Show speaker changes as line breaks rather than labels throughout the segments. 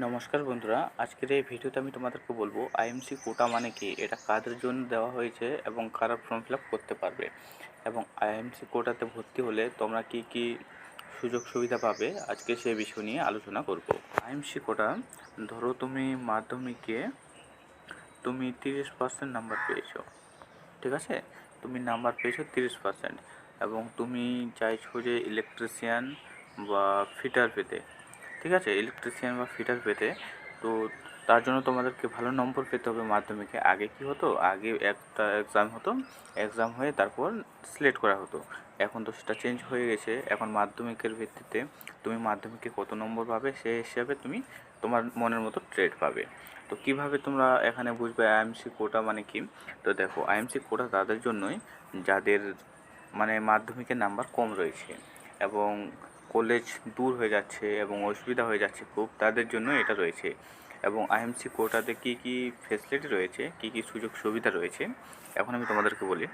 নমস্কার বন্ধুরা, আজকের এই ভিডিওতে আমি তোমাদেরকে বলবো আইএমসি কোটা মানে কি, এটা কাদের জন্য দেওয়া হয়েছে এবং কারা ফর্ম ফিল আপ করতে পারবে, এবং আইএমসি কোটাতে ভর্তি হলে তোমরা কি কি সুযোগ সুবিধা পাবে, আজকে সেই বিষয় নিয়ে আলোচনা করব। আইএমসি কোটা, ধরো তুমি মাধ্যমিকে তুমি 30% নাম্বার পেয়েছো, ঠিক আছে? তুমি নাম্বার পেয়েছো 30%, এবং তুমি চাইছো যে ইলেকট্রিশিয়ান বা ফিটার পেতে, ঠিক আছে? ইলেকট্রিশিয়ান বা ফিটার পেতে, তো তার জন্য তোমাদেরকে ভালো নম্বর পেতে হবে মাধ্যমিকে। আগে কি হতো, আগে একটা এক্সাম হতো, এক্সাম হয়ে তারপর সিলেক্ট করা হতো। এখন তো সেটা চেঞ্জ হয়ে গেছে, এখন মাধ্যমিকের ভিত্তিতে তুমি মাধ্যমিকে কত নম্বর পাবে সেই হিসাবে তুমি তোমার মনের মতো ট্রেড পাবে। তো কিভাবে তোমরা এখানে বুঝবে আইএমসি কোটা মানে কি? তো দেখো, আইএমসি কোটা তাদের জন্যই যাদের মানে মাধ্যমিকের নাম্বার কম রয়েছে এবং কলেজ দূর হয়ে যাচ্ছে এবং অসুবিধা হয়ে যাচ্ছে খুব, তাদের জন্য এটা রয়েছে। এবং আইএমসি কোটাতে কী কী ফেসিলিটি রয়েছে, কী কী সুযোগ সুবিধা রয়েছে, এখন আমি তোমাদেরকে বলি।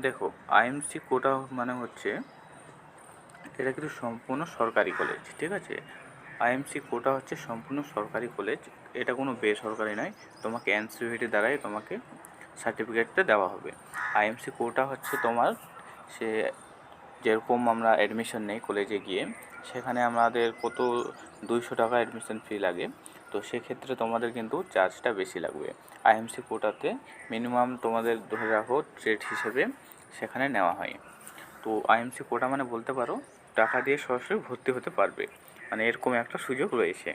দেখো, আইএমসি কোটা মানে হচ্ছে, এটা কিন্তু সম্পূর্ণ সরকারি কলেজ, ঠিক আছে? আইএমসি কোটা হচ্ছে সম্পূর্ণ সরকারি কলেজ, এটা কোনো বেসরকারি নয়। তোমাকে এনসিভিটি দ্বারাই তোমাকে সার্টিফিকেটটা দেওয়া হবে। আইএমসি কোটা হচ্ছে তোমার, সে যেরকম আমরা অ্যাডমিশন নেই কলেজে গিয়ে, সেখানে আমাদের কত 200 টাকা অ্যাডমিশন ফি লাগে, তো সেক্ষেত্রে তোমাদের কিন্তু চার্জটা বেশি লাগবে। আইএমসি কোটাতে মিনিমাম তোমাদের ধরে রাখো ট্রেড হিসেবে সেখানে নেওয়া হয়। তো আইএমসি কোটা মানে বলতে পারো টাকা দিয়ে সরাসরি ভর্তি হতে পারবে, মানে এরকম একটা সুযোগ রয়েছে।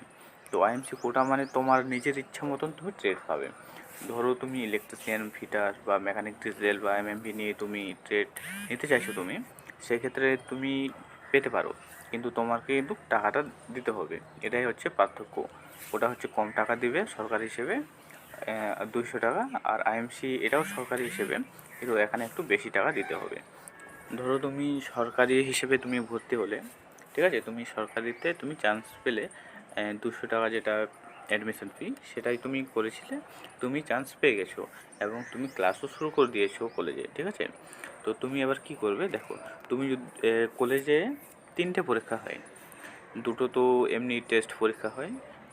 তো আইএমসি কোটা মানে তোমার নিজের ইচ্ছা মতন তুমি ট্রেড পাবে। ধরো তুমি ইলেকট্রিশিয়ান, ফিটার বা মেকানিক, ডিজেল বা এমএমভি নিয়ে তুমি ট্রেড নিতে চাইছো তুমি, সেক্ষেত্রে তুমি পেতে পারো, কিন্তু তোমাকে কিন্তু টাকাটা দিতে হবে। এটাই হচ্ছে পার্থক্য। ওটা হচ্ছে কম টাকা দিবে সরকারি হিসেবে, 200 টাকা, আর আইএমসি এটাও সরকারি হিসেবে, কিন্তু এখানে একটু বেশি টাকা দিতে হবে। ধরো তুমি সরকারি হিসেবে তুমি ভর্তি হলে, ঠিক আছে, তুমি সরকারিতে তুমি চান্স পেলে, 200 টাকা যেটা অ্যাডমিশন ফি সেটাই তুমি করেছিলে, তুমি চান্স পেয়ে গেছো এবং তুমি ক্লাসও শুরু করে দিয়েছো কলেজে, ঠিক আছে? তো তুমি এবার কি করবে, দেখো, তুমি কলেজে 3টে পরীক্ষা হয়। দুটো তো এমনি টেস্ট পরীক্ষা হয়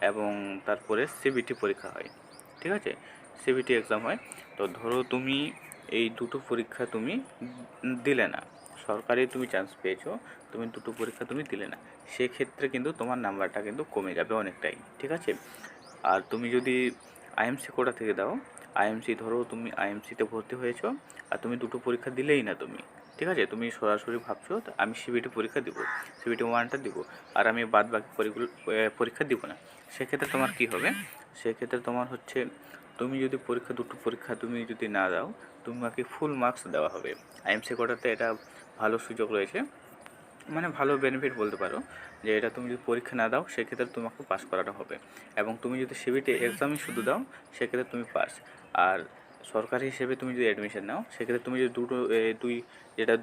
এবং তারপরে সিবিটি পরীক্ষা হয়, ঠিক আছে? সিবিটি এক্সাম হয়। তো ধরো তুমি এই দুটো পরীক্ষা তুমি দিলে না, সরকারি তুমি চান্স পেয়েছো, তুমি দুটো পরীক্ষা তুমি দিলে না, সেক্ষেত্রে কিন্তু তোমার নাম্বারটা কিন্তু কমে যাবে অনেকটাই, ঠিক আছে? আর তুমি যদি আইএমসি কোটা থেকে দাও, আইএমসি ধরো তুমি আইএমসিতে ভর্তি হয়েছো আর তুমি দুটো পরীক্ষা দিলেই না তুমি, ঠিক আছে, তুমি সরাসরি ভাবছো আমি সিবিটি পরীক্ষা দিব, সিবিটি ওয়ানটা দিব, আর আমি বাদ বাকি পরীক্ষা দিব না, সেক্ষেত্রে তোমার কি হবে? সেক্ষেত্রে তোমার হচ্ছে, তুমি যদি দুটো পরীক্ষা তুমি যদি না দাও, তোমাকে ফুল মার্কস দেওয়া হবে। আইএমসি কোটাতে এটা ভালো সুযোগ রয়েছে, মানে ভালো বেনিফিট বলতে পারো, যে এটা তুমি যদি পরীক্ষা না দাও সেক্ষেত্রে তোমাকে পাস করানো হবে, এবং তুমি যদি সিবিটি এক্সামই শুধু দাও সেক্ষেত্রে তুমি পাস। আর সরকারি হিসেবে তুমি যদি অ্যাডমিশন নাও, সেক্ষেত্রে তুমি যদি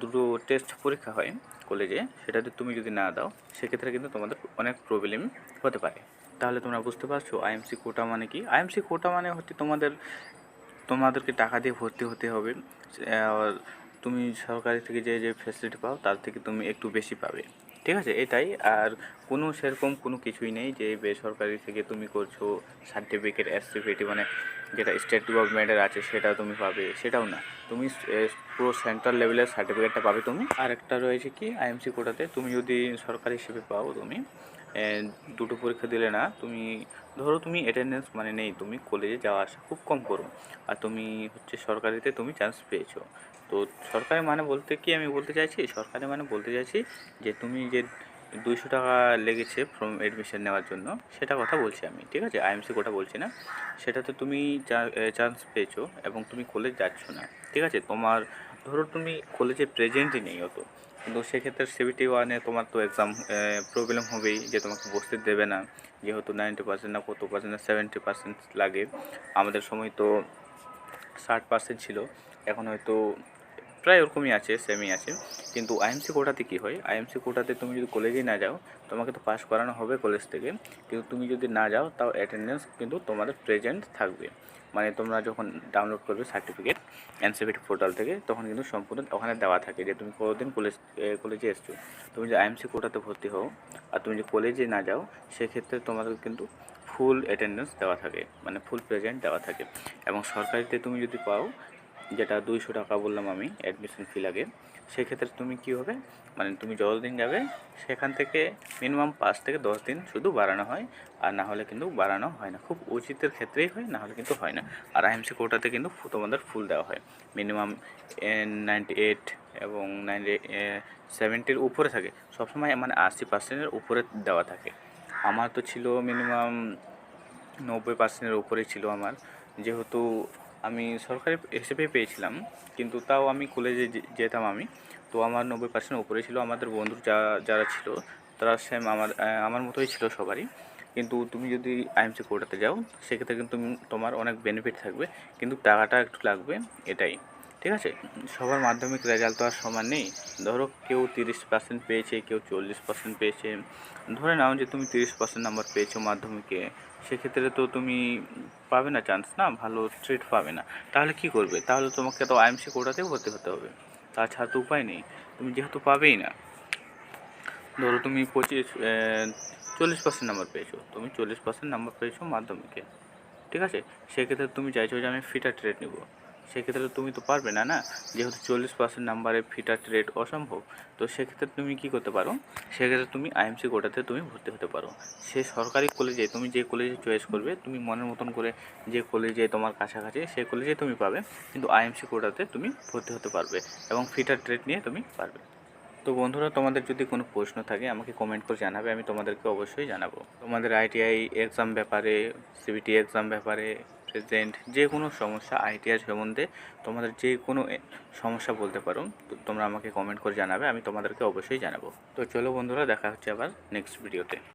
দুটো টেস্ট পরীক্ষা হয় কলেজে, সেটাতে তুমি যদি না দাও, সেক্ষেত্রে কিন্তু তোমাদের অনেক প্রবলেম হতে পারে। তাহলে তোমরা বুঝতে পারছো আইএমসি কোটা মানে কি? আইএমসি কোটা মানে হচ্ছে তোমাদেরকে টাকা দিয়ে ভর্তি হতে হবে, আর তুমি সরকারি থেকে যে যে ফ্যাসিলিটি পাও তার থেকে তুমি একটু বেশি পাবে, ঠিক আছে? এটাই, আর কোনো সেরকম কোনো কিছুই নেই যে বেসরকারি থেকে তুমি করছো সার্টিফিকেট এসসিপিটি মানে যেটা স্টেট গভর্নমেন্টের আছে সেটা তুমি পাবে, সেটাও না। তুমি পুরো সেন্ট্রাল লেভেলের সার্টিফিকেটটা পাবে তুমি। আর একটা রয়েছে কি, আইএমসি কোটাতে তুমি যদি সরকারি হিসেবে পাও, তুমি দুটো পরীক্ষা দিলে না, তুমি ধরো তুমি অ্যাটেন্ডেন্স মানে নেই, তুমি কলেজে যাওয়া আসা খুব কম করো, আর তুমি হচ্ছে সরকারিতে তুমি চান্স পেয়েছো। তো সরকারি মানে বলতে কি আমি বলতে চাইছি, সরকারি মানে বলতে চাইছি যে তুমি যে 200 টাকা লেগেছে ফর্ম অ্যাডমিশন নেওয়ার জন্য, সেটা কথা বলছি আমি, ঠিক আছে? আইএমসি কোটা বলছি না। সেটাতে তুমি চান্স পেয়েছো এবং তুমি কলেজ যাচ্ছ না, ঠিক আছে? তোমার ধরো তুমি কলেজে প্রেজেন্টই নেই অত, কিন্তু সেক্ষেত্রে সিবিটি ওয়ানে তোমার তো এক্সাম প্রবলেম হবেই, যে তোমাকে বসতে দেবে না, যেহেতু 90% না কত পার্সেন্ট না 70% লাগে। আমাদের সময় তো 60% ছিল, এখন হয়তো প্রায় ওরকমই আছে, সেমই আছে। কিন্তু আইএমসি কোটাতে কী হয়, আইএমসি কোটাতে তুমি যদি কলেজেই না যাও, তোমাকে তো পাস করানো হবে কলেজ থেকে, কিন্তু তুমি যদি না যাও তাও অ্যাটেন্ডেন্স কিন্তু তোমাদের প্রেজেন্ট থাকবে। মানে তোমরা যখন ডাউনলোড করবে সার্টিফিকেট এনসিভিটি পোর্টাল থেকে, তখন কিন্তু সম্পূর্ণ ওখানে দেওয়া থাকে যে তুমি কতদিন কলেজে এসছো। তুমি যদি আইএমসি কোটাতে ভর্তি হও আর তুমি যদি কলেজে না যাও, সেক্ষেত্রে তোমাদের কিন্তু ফুল অ্যাটেন্ডেন্স দেওয়া থাকে, মানে ফুল প্রেজেন্ট দেওয়া থাকে। এবং সরকারিতে তুমি যদি পাও, যেটা 200 টাকা বললাম আমি অ্যাডমিশন ফি লাগে, সেক্ষেত্রে তুমি কী হবে, মানে তুমি যতদিন যাবে সেখান থেকে মিনিমাম 5 থেকে 10 দিন শুধু বাড়ানো হয়, আর না হলে কিন্তু বাড়ানো হয় না। খুব উচিতের ক্ষেত্রেই হয়, না হলে কিন্তু হয় না। আর আইএমসি কোটাতে কিন্তু তোমাদের ফুল দেওয়া হয়, মিনিমাম 98 এবং 70-র উপরে থাকে সবসময়, মানে 80%-এর উপরে দেওয়া থাকে। আমার তো ছিল মিনিমাম 90%-এর উপরেই ছিল আমার, যেহেতু আমি সরকারি হিসেবেই পেয়েছিলাম, কিন্তু তাও আমি কলেজে যেতাম আমি, তো আমার 90% উপরে ছিল। আমাদের বন্ধু যারা ছিল তারা সেম আমার মতোই ছিল সবারই। কিন্তু তুমি যদি আইএমসি কোটাতে যাও সেক্ষেত্রে কিন্তু তোমার অনেক বেনিফিট থাকবে, কিন্তু টাকাটা একটু লাগবে, এটাই। ঠিক আছে, সবার মাধ্যমিক রেজাল্ট তো আর সমান নেই। ধরো কেউ 30% পেয়েছে, কেউ 40% পেয়েছে। ধরে নাও যে তুমি 30% নাম্বার পেয়েছো মাধ্যমিকে, সেক্ষেত্রে তো তুমি পাবে না চান্স, না ভালো ট্রিট পাবে না। তাহলে কি করবে? তাহলে তোমাকে তো আইএমসি কোটাতেই ভর্তি হতে হবে, তাছাড়া তো উপায় নেই। তুমি যেহেতু পাবেই না, ধরো তুমি 40% নাম্বার পেয়েছো, তুমি 40% নাম্বার পেয়েছো মাধ্যমিকে, ঠিক আছে, সেক্ষেত্রে তুমি চাইছো যে আমি ফিটার ট্রেড নেব, সেক্ষেত্রে তুমি তো পারবে না, না, যেহেতু 40% নাম্বারে ফিটার ট্রেড অসম্ভব। তো সেক্ষেত্রে তুমি কী করতে পারো, সেক্ষেত্রে তুমি আইএমসি কোটাতে তুমি ভর্তি হতে পারো। সে সরকারি কলেজে, তুমি যে কলেজে চয়েস করবে, তুমি মনের মতন করে যে কলেজে তোমার কাছাকাছি সেই কলেজে তুমি পাবে, কিন্তু আইএমসি কোটাতে তুমি ভর্তি হতে পারবে এবং ফিটার ট্রেড নিয়ে তুমি পারবে। তো বন্ধুরা, তোমাদের যদি কোনো প্রশ্ন থাকে আমাকে কমেন্ট করে জানাবে, আমি তোমাদেরকে অবশ্যই জানাবো। তোমাদের আইটিআই এক্সাম ব্যাপারে, সিবিটি এক্সাম ব্যাপারে, প্রেজেন্ট যে কোনো সমস্যা আইটিআই সম্বন্ধে তোমাদের যে কোনো সমস্যা বলতে পারো, তো তোমরা আমাকে কমেন্ট করে জানাবে, আমি তোমাদেরকে অবশ্যই জানাবো। তো চলো বন্ধুরা, দেখা হচ্ছে আবার নেক্সট ভিডিওতে।